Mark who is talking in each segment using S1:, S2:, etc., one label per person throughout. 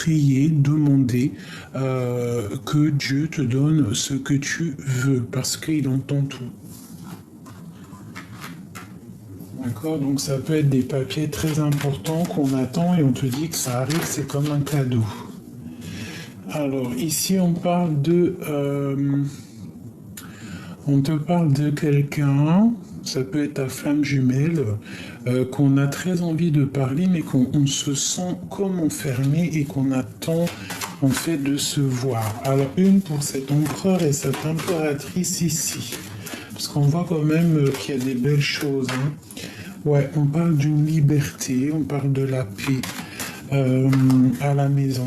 S1: prier, demander que Dieu te donne ce que tu veux, parce qu'il entend tout. D'accord, donc ça peut être des papiers très importants qu'on attend et on te dit que ça arrive, c'est comme un cadeau. Alors ici on parle on te parle de quelqu'un, ça peut être ta flamme jumelle, qu'on a très envie de parler, mais qu'on se sent comme enfermé et qu'on attend en fait de se voir. Alors une pour cet empereur et cette impératrice ici, parce qu'on voit quand même qu'il y a des belles choses. Hein. Ouais, on parle d'une liberté, on parle de la paix à la maison.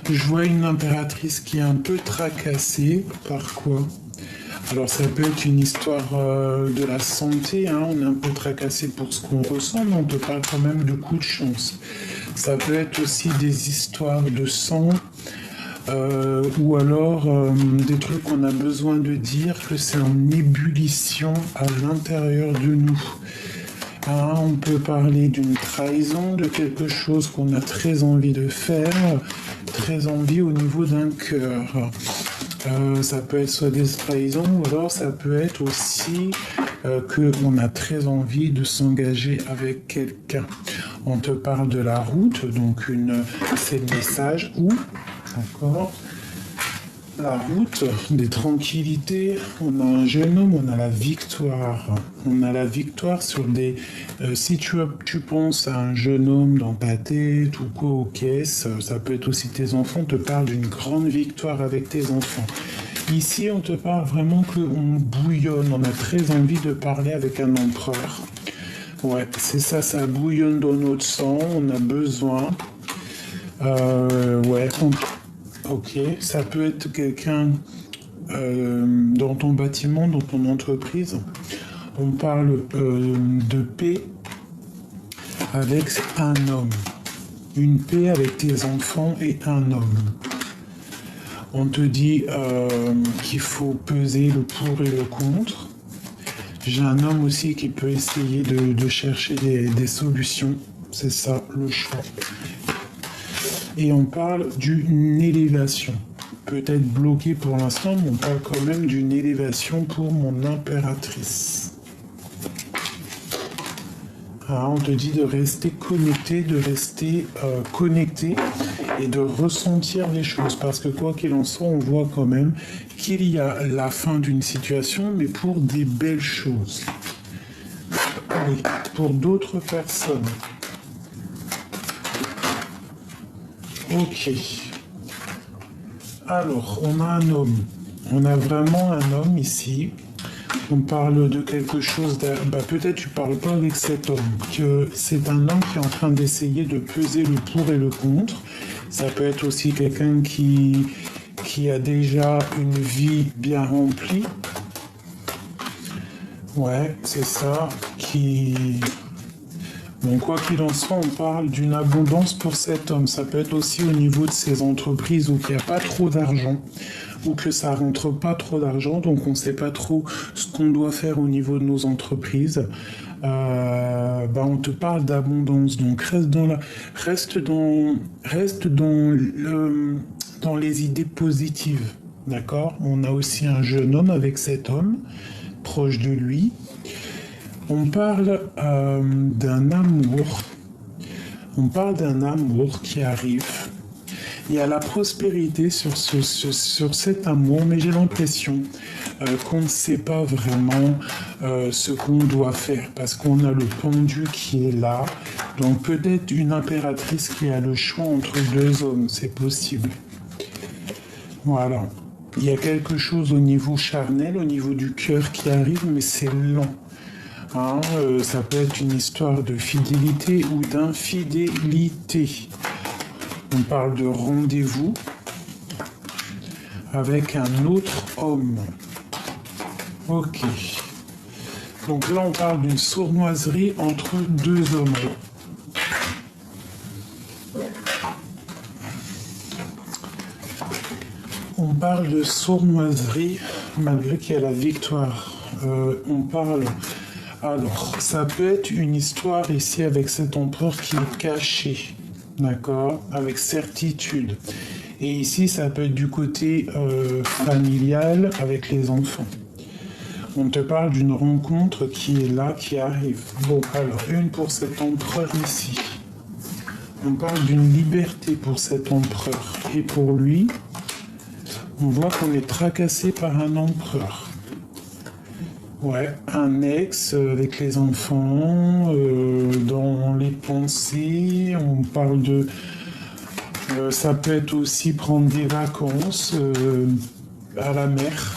S1: Je vois une impératrice qui est un peu tracassée. Par quoi? Alors ça peut être une histoire de la santé, hein. On est un peu tracassé pour ce qu'on ressent, mais on te parle quand même de coups de chance. Ça peut être aussi des histoires de sang, ou alors des trucs qu'on a besoin de dire, que c'est en ébullition à l'intérieur de nous. Hein, on peut parler d'une trahison, de quelque chose qu'on a très envie de faire, très envie au niveau d'un cœur. Ça peut être soit des trahisons, ou alors ça peut être aussi qu'on a très envie de s'engager avec quelqu'un. On te parle de la route, donc c'est le message où, d'accord, la route des tranquillités, on a un jeune homme, on a la victoire. On a la victoire sur des... si tu penses à un jeune homme dans ta tête ou quoi aux caisses, ça peut être aussi tes enfants, on te parle d'une grande victoire avec tes enfants. Ici, on te parle vraiment qu'on bouillonne, on a très envie de parler avec un empereur. Ouais, c'est ça, ça bouillonne dans notre sang, on a besoin. Ouais, ok, ça peut être quelqu'un dans ton bâtiment, dans ton entreprise. On parle de paix avec un homme. Une paix avec tes enfants et un homme. On te dit qu'il faut peser le pour et le contre. J'ai un homme aussi qui peut essayer de chercher des solutions. C'est ça, le choix. Et on parle d'une élévation. Peut-être bloqué pour l'instant, mais on parle quand même d'une élévation pour mon impératrice. Ah, on te dit de rester connecté, et de ressentir les choses. Parce que quoi qu'il en soit, on voit quand même qu'il y a la fin d'une situation, mais pour des belles choses. Oui, pour d'autres personnes. Ok. Alors, on a un homme. On a vraiment un homme ici. On parle de quelque chose... peut-être tu parles pas avec cet homme. Que c'est un homme qui est en train d'essayer de peser le pour et le contre. Ça peut être aussi quelqu'un qui a déjà une vie bien remplie. Ouais, c'est ça. Bon, quoi qu'il en soit, on parle d'une abondance pour cet homme. Ça peut être aussi au niveau de ses entreprises où il n'y a pas trop d'argent, ou que ça rentre pas trop d'argent, donc on ne sait pas trop ce qu'on doit faire au niveau de nos entreprises. On te parle d'abondance, donc reste dans les idées positives, d'accord? On a aussi un jeune homme avec cet homme proche de lui. On parle d'un amour. On parle d'un amour qui arrive. Il y a la prospérité sur cet amour, mais j'ai l'impression qu'on ne sait pas vraiment ce qu'on doit faire, parce qu'on a le pendu qui est là. Donc peut-être une impératrice qui a le choix entre deux hommes, c'est possible. Voilà. Il y a quelque chose au niveau charnel, au niveau du cœur qui arrive, mais c'est lent. Hein, ça peut être une histoire de fidélité ou d'infidélité. On parle de rendez-vous avec un autre homme. Ok. Donc là, on parle d'une sournoiserie entre deux hommes. On parle de sournoiserie malgré qu'il y a la victoire. On parle... Alors, ça peut être une histoire ici avec cet empereur qui est caché. d'accord, avec certitude. Et ici, ça peut être du côté familial avec les enfants. On te parle d'une rencontre qui est là, qui arrive. Bon, alors, une pour cet empereur ici. On parle d'une liberté pour cet empereur. Et pour lui, on voit qu'on est tracassé par un empereur. Ouais, un ex avec les enfants, dans les pensées, on parle de... ça peut être aussi prendre des vacances à la mer.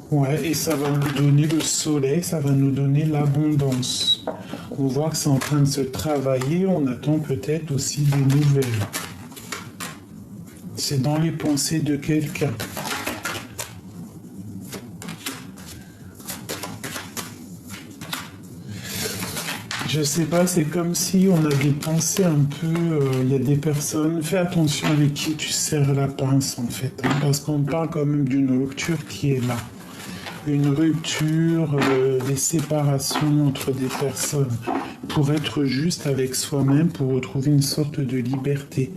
S1: Ouais, et ça va nous donner le soleil, ça va nous donner l'abondance. On voit que c'est en train de se travailler, on attend peut-être aussi des nouvelles. C'est dans les pensées de quelqu'un. Je sais pas, c'est comme si on a des pensées un peu... Il y a des personnes... Fais attention avec qui tu serres la pince, en fait. Hein, parce qu'on parle quand même d'une rupture qui est là. Une rupture, des séparations entre des personnes. Pour être juste avec soi-même, pour retrouver une sorte de liberté.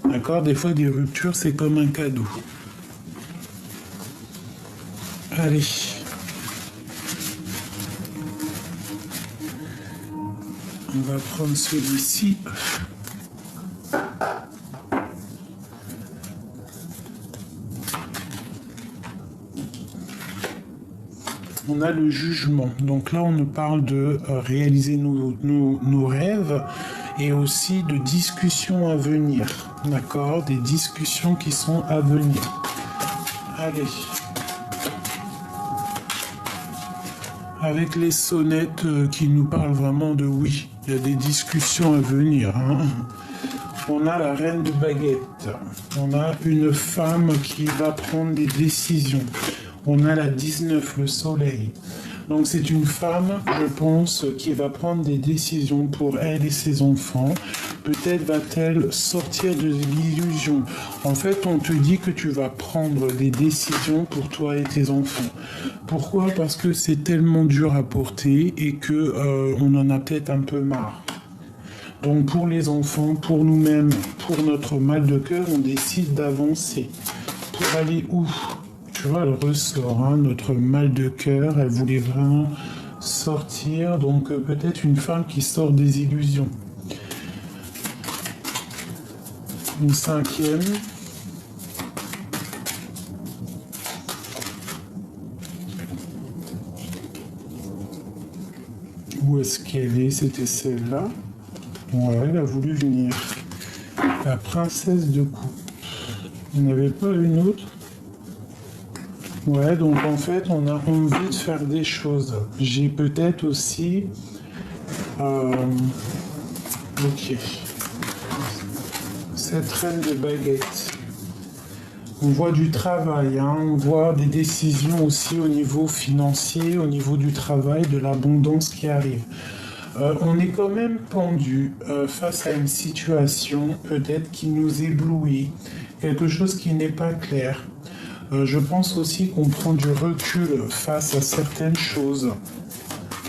S1: D'accord? Des fois, des ruptures, c'est comme un cadeau. Allez. On va prendre celui-ci. On a le jugement. Donc là, on nous parle de réaliser nos rêves et aussi de discussions à venir. D'accord? Des discussions qui sont à venir. Allez. Avec les sonnettes qui nous parlent vraiment de oui. Il y a des discussions à venir. Hein. On a la reine de baguette. On a une femme qui va prendre des décisions. On a la 19, le soleil. Donc c'est une femme, je pense, qui va prendre des décisions pour elle et ses enfants. Peut-être va-t-elle sortir de l'illusion. En fait, on te dit que tu vas prendre des décisions pour toi et tes enfants. Pourquoi? Parce que c'est tellement dur à porter et que on en a peut-être un peu marre. Donc pour les enfants, pour nous-mêmes, pour notre mal de cœur, on décide d'avancer. Pour aller où? Tu vois, elle ressort, hein, notre mal de cœur, elle voulait vraiment sortir, donc peut-être une femme qui sort des illusions. Une cinquième. Où est-ce qu'elle est? C'était celle-là. Ouais, elle a voulu venir. La princesse de coupe. Il n'y en avait pas une autre? Ouais, donc en fait, on a envie de faire des choses. J'ai peut-être aussi... ok. Cette reine de baguette. On voit du travail, hein, on voit des décisions aussi au niveau financier, au niveau du travail, de l'abondance qui arrive. On est quand même pendu face à une situation peut-être qui nous éblouit, quelque chose qui n'est pas clair. Je pense aussi qu'on prend du recul face à certaines choses.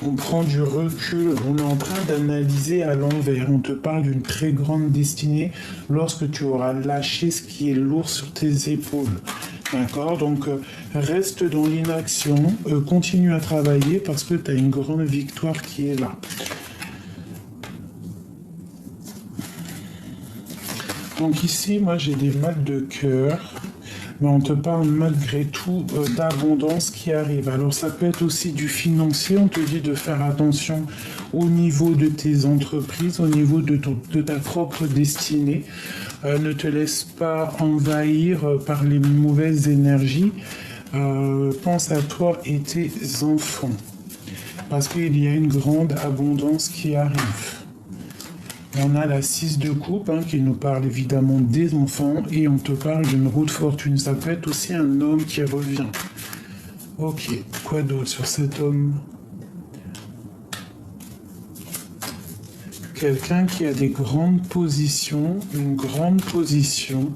S1: On prend du recul, on est en train d'analyser à l'envers. On te parle d'une très grande destinée lorsque tu auras lâché ce qui est lourd sur tes épaules. D'accord? Donc reste dans l'inaction, continue à travailler parce que tu as une grande victoire qui est là. Donc ici, moi j'ai des mal de cœur. Mais on te parle malgré tout d'abondance qui arrive. Alors ça peut être aussi du financier, on te dit de faire attention au niveau de tes entreprises, au niveau de ta propre destinée. Ne te laisse pas envahir par les mauvaises énergies. Pense à toi et tes enfants. Parce qu'il y a une grande abondance qui arrive. On a la 6 de coupe qui nous parle évidemment des enfants et on te parle d'une roue de fortune. Ça peut être aussi un homme qui revient. Ok, quoi d'autre sur cet homme? Quelqu'un qui a des grandes positions, une grande position.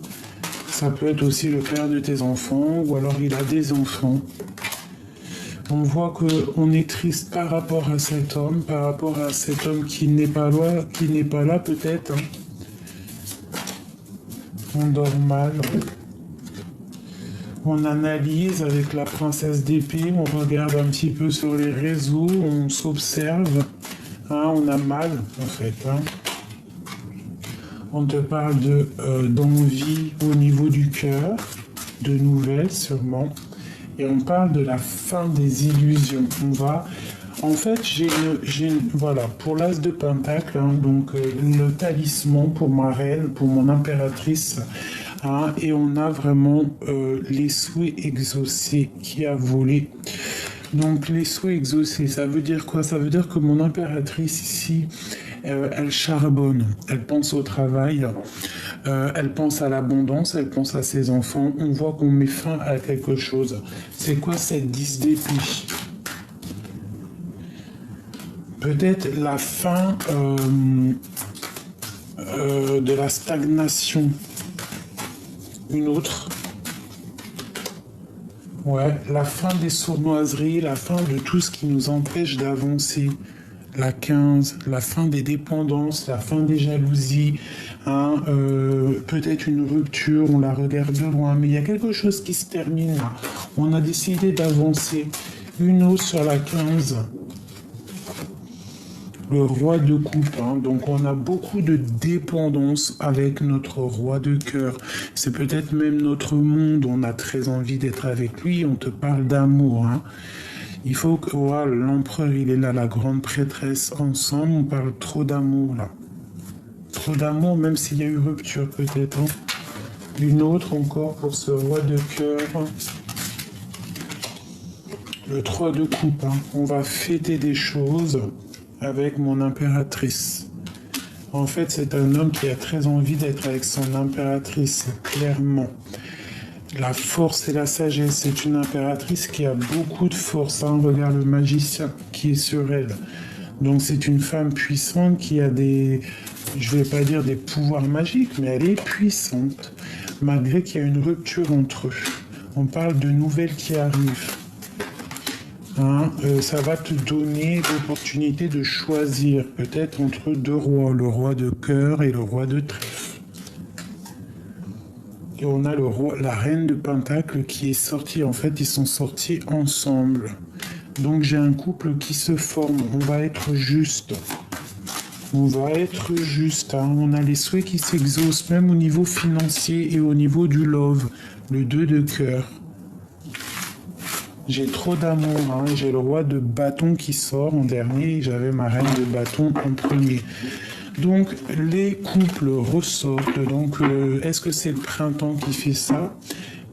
S1: Ça peut être aussi le père de tes enfants ou alors il a des enfants. On voit qu'on est triste par rapport à cet homme qui n'est pas là peut-être. Hein. on dort mal. On analyse avec la princesse d'épée, on regarde un petit peu sur les réseaux, on s'observe. Hein, on a mal, en fait. Hein. On te parle d'envie au niveau du cœur, de nouvelles sûrement. Et on parle de la fin des illusions. On va... En fait, voilà, pour l'as de pentacle, hein, donc le talisman pour ma reine, pour mon impératrice, hein, et on a vraiment les souhaits exaucés qui a volé. Donc les souhaits exaucés, ça veut dire quoi? Ça veut dire que mon impératrice ici, elle charbonne, elle pense au travail, elle pense à l'abondance, elle pense à ses enfants. On voit qu'on met fin à quelque chose. C'est quoi cette 10 d'épée? Peut-être la fin de la stagnation. Une autre. Ouais, la fin des sournoiseries, la fin de tout ce qui nous empêche d'avancer. La 15, la fin des dépendances, la fin des jalousies, hein, peut-être une rupture, on la regarde de loin, mais il y a quelque chose qui se termine là. On a décidé d'avancer. Une autre sur la 15. Le roi de coupe, hein. Donc on a beaucoup de dépendance avec notre roi de cœur. C'est peut-être même notre monde, on a très envie d'être avec lui, on te parle d'amour. Hein. Il faut que voilà, l'empereur il est là, la grande prêtresse, ensemble on parle trop d'amour là. Trop d'amour même s'il y a eu rupture peut-être. Hein. Une autre encore pour ce roi de cœur. Le 3 de coupe, hein. On va fêter des choses avec mon impératrice. En fait, c'est un homme qui a très envie d'être avec son impératrice, clairement. La force et la sagesse, c'est une impératrice qui a beaucoup de force. Hein. Regarde le magicien qui est sur elle. Donc c'est une femme puissante qui a des, je vais pas dire des pouvoirs magiques, mais elle est puissante, malgré qu'il y a une rupture entre eux. On parle de nouvelles qui arrivent. Hein, ça va te donner l'opportunité de choisir peut-être entre deux rois, le roi de cœur et le roi de trèfle. Et on a la reine de pentacle qui est sortie. En fait, ils sont sortis ensemble. Donc j'ai un couple qui se forme. On va être juste. On va être juste. Hein. On a les souhaits qui s'exaucent, même au niveau financier et au niveau du love. Le 2 de cœur. J'ai trop d'amour, hein. J'ai le roi de bâton qui sort en dernier et j'avais ma reine de bâton en premier. Donc les couples ressortent. Donc est-ce que c'est le printemps qui fait ça?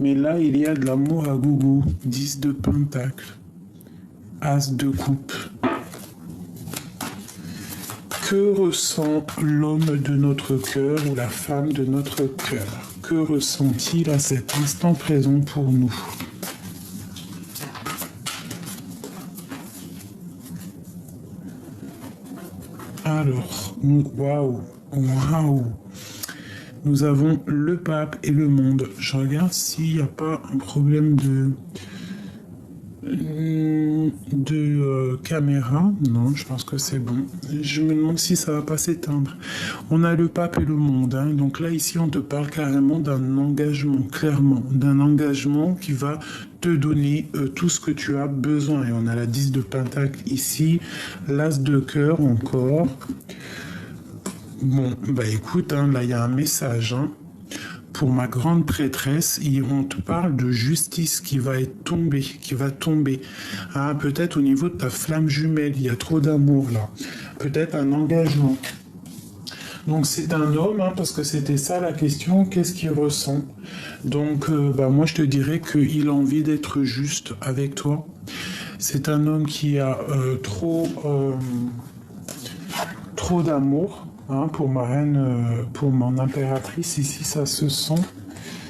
S1: Mais là il y a de l'amour à gogo. 10 de pentacle. As de coupe. Que ressent l'homme de notre cœur ou la femme de notre cœur? Que ressent-il à cet instant présent pour nous? Alors, waouh, waouh. Nous avons le pape et le monde. Je regarde s'il n'y a pas un problème de caméra. Non, je pense que c'est bon. Je me demande si ça va pas s'éteindre. On a le pape et le monde. Hein. Donc là, ici, on te parle carrément d'un engagement, clairement. D'un engagement qui va te donner tout ce que tu as besoin. Et on a la 10 de pentacle ici. L'as de cœur encore. Bon, bah écoute, hein, là, il y a un message. Hein. Pour ma grande prêtresse, on te parle de justice qui va être tombée, qui va tomber. Ah, peut-être au niveau de ta flamme jumelle, il y a trop d'amour là. Peut-être un engagement. Donc c'est un homme, hein, parce que c'était ça la question, qu'est-ce qu'il ressent? Donc moi je te dirais qu'il a envie d'être juste avec toi. C'est un homme qui a trop d'amour. Hein, pour ma reine, pour mon impératrice, ici ça se sent,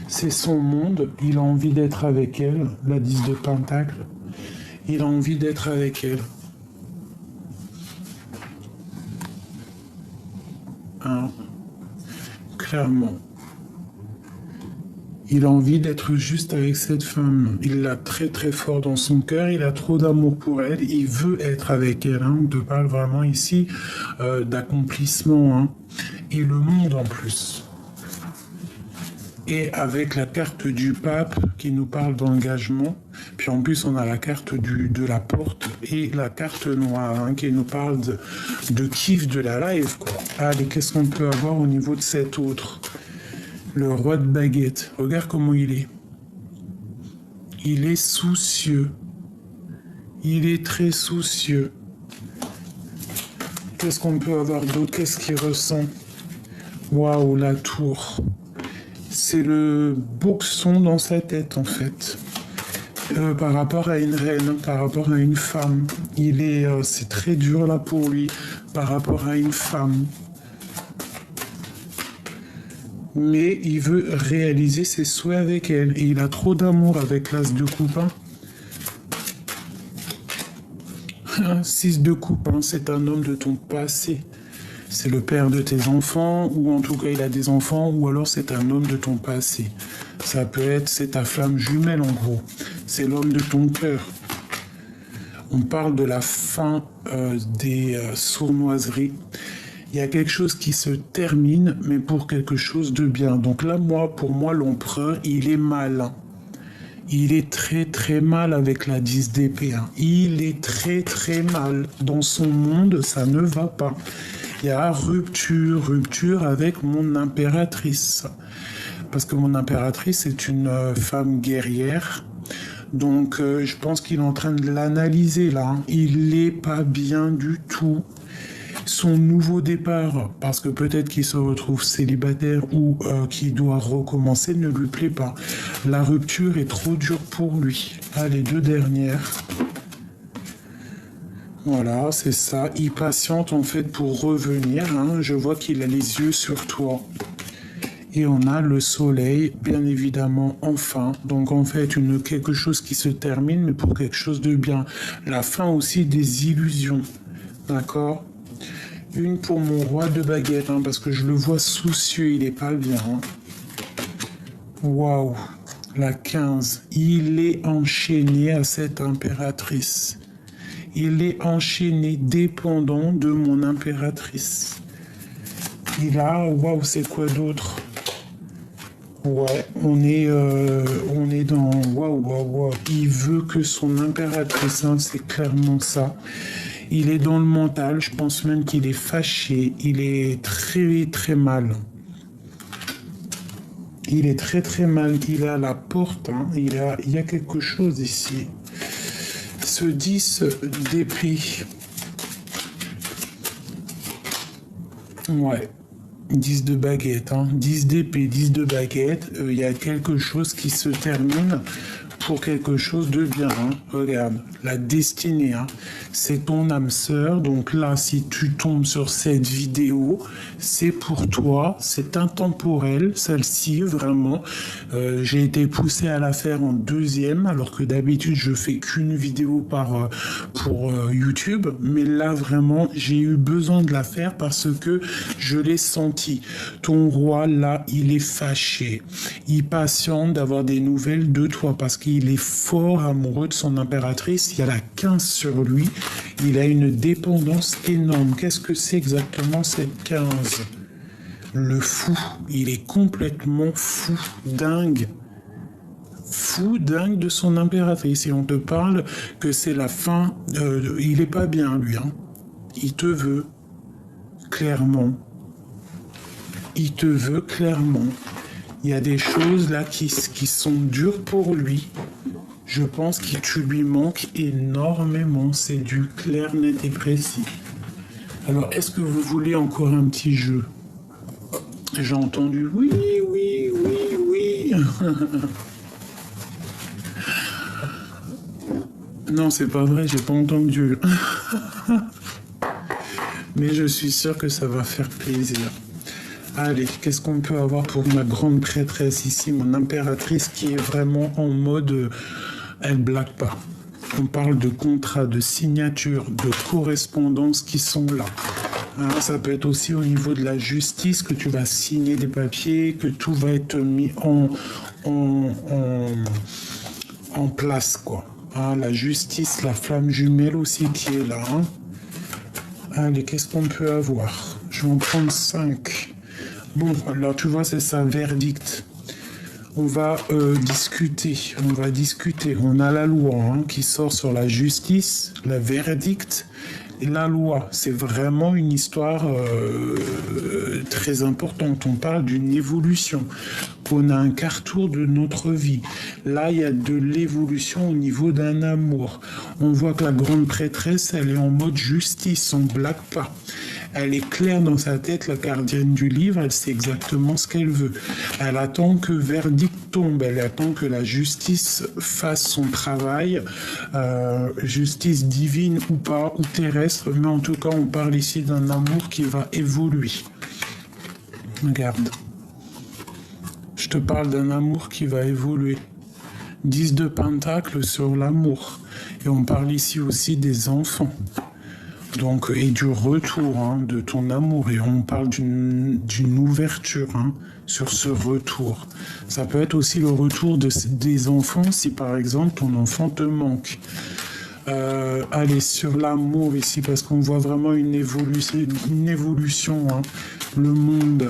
S1: c'est son monde, il a envie d'être avec elle, la 10 de pentacle, il a envie d'être avec elle. Hein, clairement. Il a envie d'être juste avec cette femme. Il l'a très très fort dans son cœur. Il a trop d'amour pour elle. Il veut être avec elle. Hein. On te parle vraiment ici d'accomplissement. Hein. Et le monde en plus. Et avec la carte du pape qui nous parle d'engagement, puis en plus on a la carte de la porte et la carte noire hein, qui nous parle de kiff de la live, quoi. Allez, qu'est-ce qu'on peut avoir au niveau de cet autre? Le roi de baguette. Regarde comment il est. Il est soucieux. Il est très soucieux. Qu'est-ce qu'on peut avoir d'autre? Qu'est-ce qu'il ressent? Waouh, la tour. C'est le boxon dans sa tête, en fait. Par rapport à une reine, par rapport à une femme. C'est très dur, là, pour lui, par rapport à une femme. Mais il veut réaliser ses souhaits avec elle. Et il a trop d'amour avec l'as de coupe. 6 de coupe, c'est un homme de ton passé. C'est le père de tes enfants, ou en tout cas il a des enfants, ou alors c'est un homme de ton passé. Ça peut être, c'est ta flamme jumelle en gros. C'est l'homme de ton cœur. On parle de la fin des sournoiseries. Il y a quelque chose qui se termine, mais pour quelque chose de bien. Donc là, pour moi, l'empereur, il est malin. Il est très très mal avec la 10 d'épée. Il est très très mal. Dans son monde, ça ne va pas. Il y a rupture avec mon impératrice. Parce que mon impératrice est une femme guerrière. Donc je pense qu'il est en train de l'analyser là. Il n'est pas bien du tout. Son nouveau départ, parce que peut-être qu'il se retrouve célibataire ou qu'il doit recommencer, ne lui plaît pas. La rupture est trop dure pour lui. Les 2 dernières. Voilà, c'est ça. Il patiente en fait pour revenir. Je vois qu'il a les yeux sur toi. Et on a le soleil, bien évidemment, enfin. Donc en fait, quelque chose qui se termine, mais pour quelque chose de bien. La fin aussi des illusions. D'accord ? Une pour mon roi de baguette, parce que je le vois soucieux, il est pas bien. Waouh, la 15. Il est enchaîné à cette impératrice. Il est enchaîné, dépendant de mon impératrice. Il a, waouh, c'est quoi d'autre? Ouais, on est dans, waouh. Il veut que son impératrice, c'est clairement ça. Il est dans le mental, je pense même qu'il est fâché, il est très très mal. Il est très très mal, il est à la porte, il y a quelque chose ici. Ce 10 d'épée. Ouais, 10 de baguette, 10 d'épée, 10 de baguette, il y a quelque chose qui se termine pour quelque chose de bien. Regarde, la destinée, c'est ton âme sœur. Donc là, si tu tombes sur cette vidéo, c'est pour toi, c'est intemporel, celle-ci, vraiment. J'ai été poussé à la faire en 2e, alors que d'habitude, je fais qu'une vidéo pour YouTube. Mais là, vraiment, j'ai eu besoin de la faire parce que je l'ai senti. Ton roi, là, il est fâché. Il patiente d'avoir des nouvelles de toi parce qu'il est fort amoureux de son impératrice. Il y a la 15 sur lui. Il a une dépendance énorme. Qu'est-ce que c'est exactement cette 15? Le fou. Il est complètement fou, dingue. Fou, dingue de son impératrice. Et on te parle que c'est la fin. Il est pas bien, lui. Il te veut. Clairement. Il te veut clairement. Il y a des choses là qui sont dures pour lui. Je pense que tu lui manques énormément. C'est du clair, net et précis. Alors, est-ce que vous voulez encore un petit jeu? J'ai entendu oui. Non, c'est pas vrai, j'ai pas entendu. Mais je suis sûr que ça va faire plaisir. Allez, qu'est-ce qu'on peut avoir pour ma grande prêtresse ici, mon impératrice qui est vraiment en mode... elle blague pas. On parle de contrats, de signatures, de correspondances qui sont là. Ça peut être aussi au niveau de la justice, que tu vas signer des papiers, que tout va être mis en place, quoi. La justice, la flamme jumelle aussi qui est là. Allez, qu'est-ce qu'on peut avoir? Je vais en prendre 5. Bon, alors tu vois, c'est ça, verdict. On va discuter. On a la loi hein, qui sort sur la justice, le verdict. Et la loi, c'est vraiment une histoire très importante. On parle d'une évolution. On a un carrefour de notre vie. Là, il y a de l'évolution au niveau d'un amour. On voit que la grande prêtresse, elle est en mode justice, on ne blague pas. Elle est claire dans sa tête, la gardienne du livre, elle sait exactement ce qu'elle veut. Elle attend que verdict tombe, elle attend que la justice fasse son travail, justice divine ou pas, ou terrestre, mais en tout cas, on parle ici d'un amour qui va évoluer. Regarde. Je te parle d'un amour qui va évoluer. 10 de Pentacles sur l'amour. Et on parle ici aussi des enfants. Donc, et du retour hein, de ton amour. Et on parle d'une ouverture hein, sur ce retour. Ça peut être aussi le retour des enfants si par exemple ton enfant te manque. Allez, sur l'amour ici, parce qu'on voit vraiment une évolution. Hein. Le monde,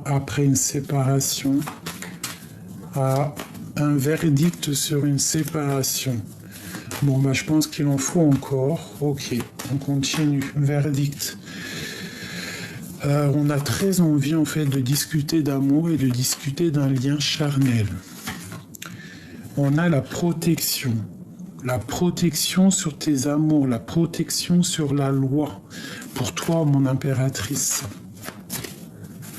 S1: après une séparation, a un verdict sur une séparation. Bon, bah, je pense qu'il en faut encore. Ok, on continue. Verdict. On a très envie, en fait, de discuter d'amour et de discuter d'un lien charnel. On a la protection. La protection sur tes amours, la protection sur la loi. Pour toi, mon impératrice.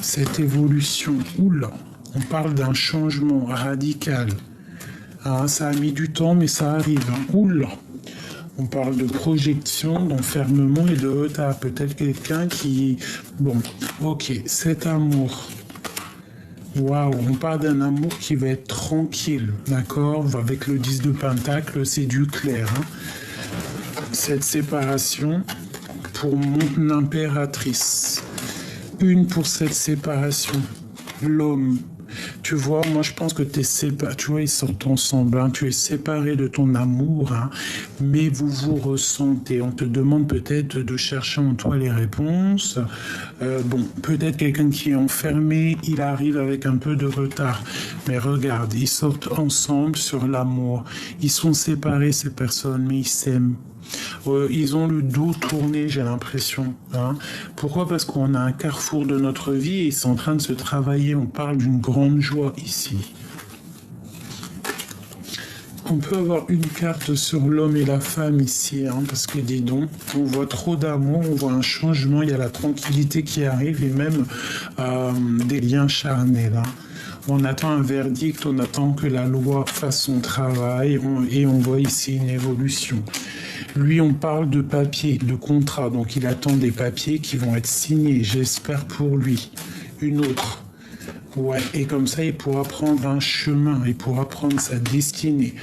S1: Cette évolution. Oula, on parle d'un changement radical. Ah, ça a mis du temps, mais ça arrive. Hein. Oula! On parle de projection, d'enfermement et de retard. Peut-être quelqu'un qui... Bon, ok, cet amour. Waouh, on parle d'un amour qui va être tranquille, d'accord? Avec le 10 de Pentacle, c'est du clair. Hein. Cette séparation pour mon impératrice. Une pour cette séparation. L'homme. Tu vois, moi je pense que tu es séparé, tu vois, ils sortent ensemble, hein, tu es séparé de ton amour, hein, mais vous vous ressentez. On te demande peut-être de chercher en toi les réponses. Bon, peut-être quelqu'un qui est enfermé, il arrive avec un peu de retard. Mais regarde, ils sortent ensemble sur l'amour. Ils sont séparés, ces personnes, mais ils s'aiment. Ils ont le dos tourné, j'ai l'impression. Hein. Pourquoi? Parce qu'on a un carrefour de notre vie et c'est en train de se travailler. On parle d'une grande joie ici. On peut avoir une carte sur l'homme et la femme ici, hein, parce que dis donc, on voit trop d'amour, on voit un changement, il y a la tranquillité qui arrive et même des liens charnels. Hein. On attend un verdict, on attend que la loi fasse son travail et on voit ici une évolution. Lui, on parle de papier, de contrat, donc il attend des papiers qui vont être signés, j'espère pour lui. Une autre. Ouais, et comme ça, il pourra prendre un chemin, il pourra prendre sa destinée.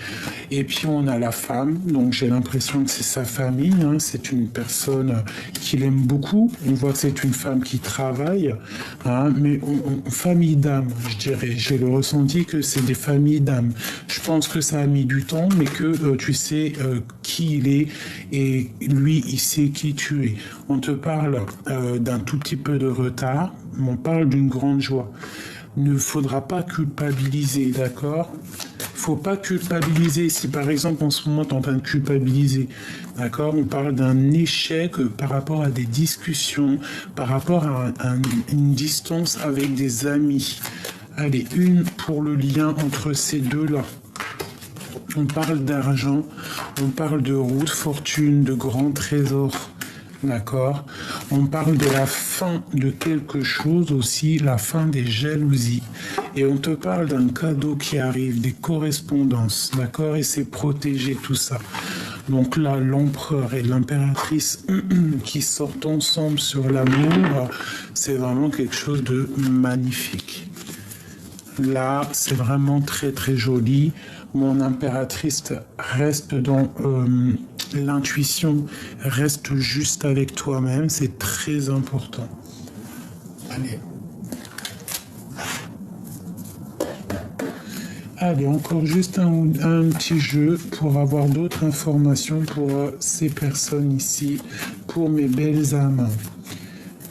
S1: Et puis, on a la femme, donc j'ai l'impression que c'est sa famille, hein, c'est une personne qu'il aime beaucoup. On voit que c'est une femme qui travaille, hein, mais famille d'âme, je dirais. J'ai le ressenti que c'est des familles d'âme. Je pense que ça a mis du temps, mais que tu sais qui il est et lui, il sait qui tu es. On te parle d'un tout petit peu de retard, mais on parle d'une grande joie. Ne faudra pas culpabiliser, d'accord? Faut pas culpabiliser. Si par exemple en ce moment tu es en train de culpabiliser, d'accord? On parle d'un échec par rapport à des discussions, par rapport à une distance avec des amis. Allez, une pour le lien entre ces deux-là. On parle d'argent, on parle de route, fortune, de grands trésors. D'accord. On parle de la fin de quelque chose aussi, la fin des jalousies. Et on te parle d'un cadeau qui arrive, des correspondances, d'accord? Et c'est protégé tout ça. Donc là, l'empereur et l'impératrice qui sortent ensemble sur l'amour, c'est vraiment quelque chose de magnifique. Là, c'est vraiment très très joli. Mon impératrice reste dans l'intuition, reste juste avec toi-même, c'est très important. Allez. Allez, encore juste un petit jeu pour avoir d'autres informations pour ces personnes ici, pour mes belles âmes.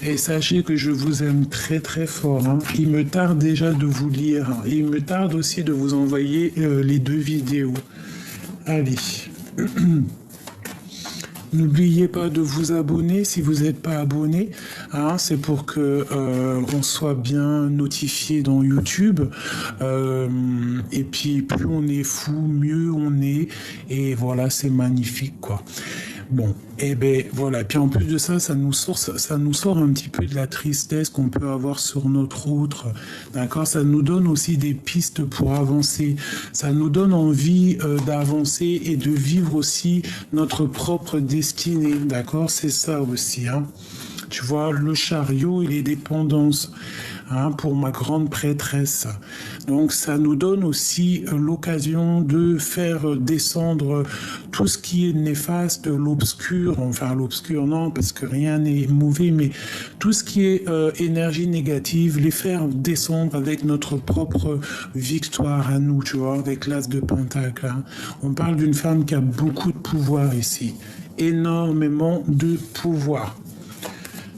S1: Et sachez que je vous aime très très fort, hein. Il me tarde déjà de vous lire, hein. Et il me tarde aussi de vous envoyer les 2 vidéos. Allez. N'oubliez pas de vous abonner si vous n'êtes pas abonné, hein, c'est pour que on soit bien notifié dans YouTube. Et puis plus on est fou, mieux on est. Et voilà, c'est magnifique quoi. Bon, et ben voilà. Puis en plus de ça, ça nous sort un petit peu de la tristesse qu'on peut avoir sur notre autre. D'accord, ça nous donne aussi des pistes pour avancer. Ça nous donne envie d'avancer et de vivre aussi notre propre destinée. D'accord, c'est ça aussi. Hein. Tu vois, le chariot et les dépendances. Hein, pour ma grande prêtresse. Donc ça nous donne aussi l'occasion de faire descendre tout ce qui est néfaste, l'obscur, enfin l'obscur non, parce que rien n'est mauvais, mais tout ce qui est énergie négative, les faire descendre avec notre propre victoire à nous, tu vois, avec l'as de Pentacle. Hein. On parle d'une femme qui a beaucoup de pouvoir ici, énormément de pouvoir.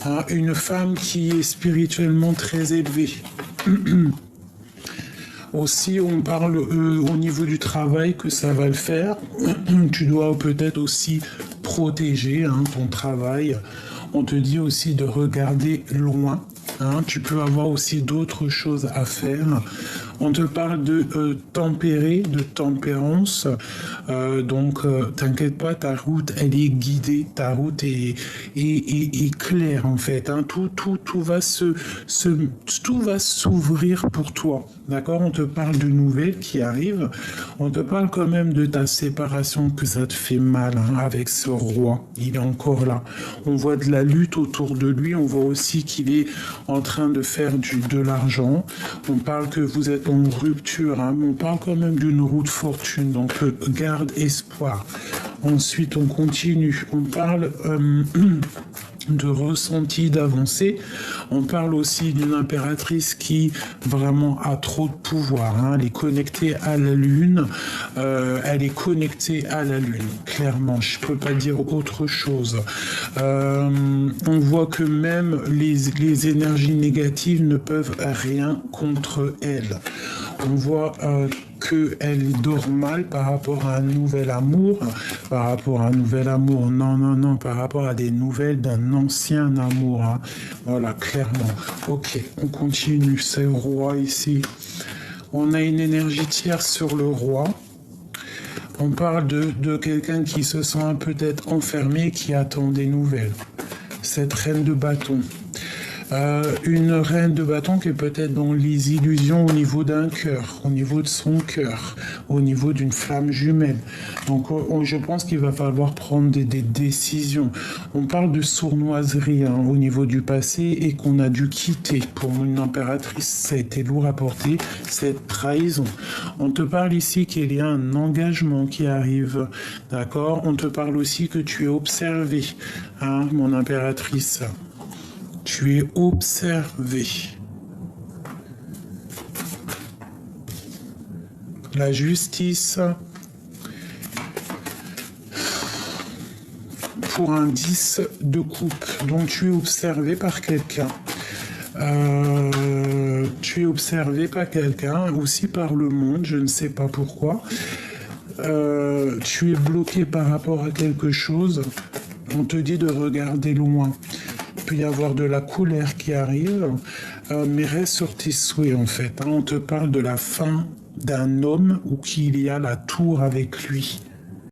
S1: Hein, une femme qui est spirituellement très élevée. Aussi, on parle au niveau du travail que ça va le faire. Tu dois peut-être aussi protéger ton travail. On te dit aussi de regarder loin. Hein, tu peux avoir aussi d'autres choses à faire. On te parle de tempérer, de tempérance. Donc, t'inquiète pas, ta route, elle est guidée. Ta route est claire, en fait. Hein. Tout va tout va s'ouvrir pour toi. D'accord? On te parle de nouvelles qui arrivent. On te parle quand même de ta séparation, que ça te fait mal avec ce roi. Il est encore là. On voit de la lutte autour de lui. On voit aussi qu'il est en train de faire de l'argent. On parle que vous êtes en rupture. Hein. On parle quand même d'une roue de fortune. Donc, garde espoir. Ensuite, on continue. On parle de ressenti d'avancée. On parle aussi d'une impératrice qui vraiment a trop de pouvoir. Hein. Elle est connectée à la lune. Elle est connectée à la lune. Clairement, je peux pas dire autre chose. On voit que même les énergies négatives ne peuvent rien contre elle. On voit qu'elle dort mal par rapport à un nouvel amour. Par rapport à un nouvel amour, non, par rapport à des nouvelles d'un ancien amour. Hein. Voilà, clairement. Ok, on continue. C'est le roi ici. On a une énergie tierce sur le roi. On parle de quelqu'un qui se sent peut-être enfermé, qui attend des nouvelles. Cette reine de bâton. Une reine de bâton qui est peut-être dans les illusions au niveau d'un cœur, au niveau de son cœur, au niveau d'une flamme jumelle. Donc je pense qu'il va falloir prendre des décisions. On parle de sournoiserie au niveau du passé et qu'on a dû quitter. Pour une impératrice, ça a été lourd à porter, cette trahison. On te parle ici qu'il y a un engagement qui arrive, d'accord? On te parle aussi que tu es observé, mon impératrice. Tu es observé. La justice pour un 10 de coupe. Donc tu es observé par quelqu'un. Tu es observé par quelqu'un, aussi par le monde, je ne sais pas pourquoi. Tu es bloqué par rapport à quelque chose. On te dit de regarder loin. Il peut y avoir de la colère qui arrive, mais reste sur tes souhaits en fait. On te parle de la fin d'un homme ou qu'il y a la tour avec lui.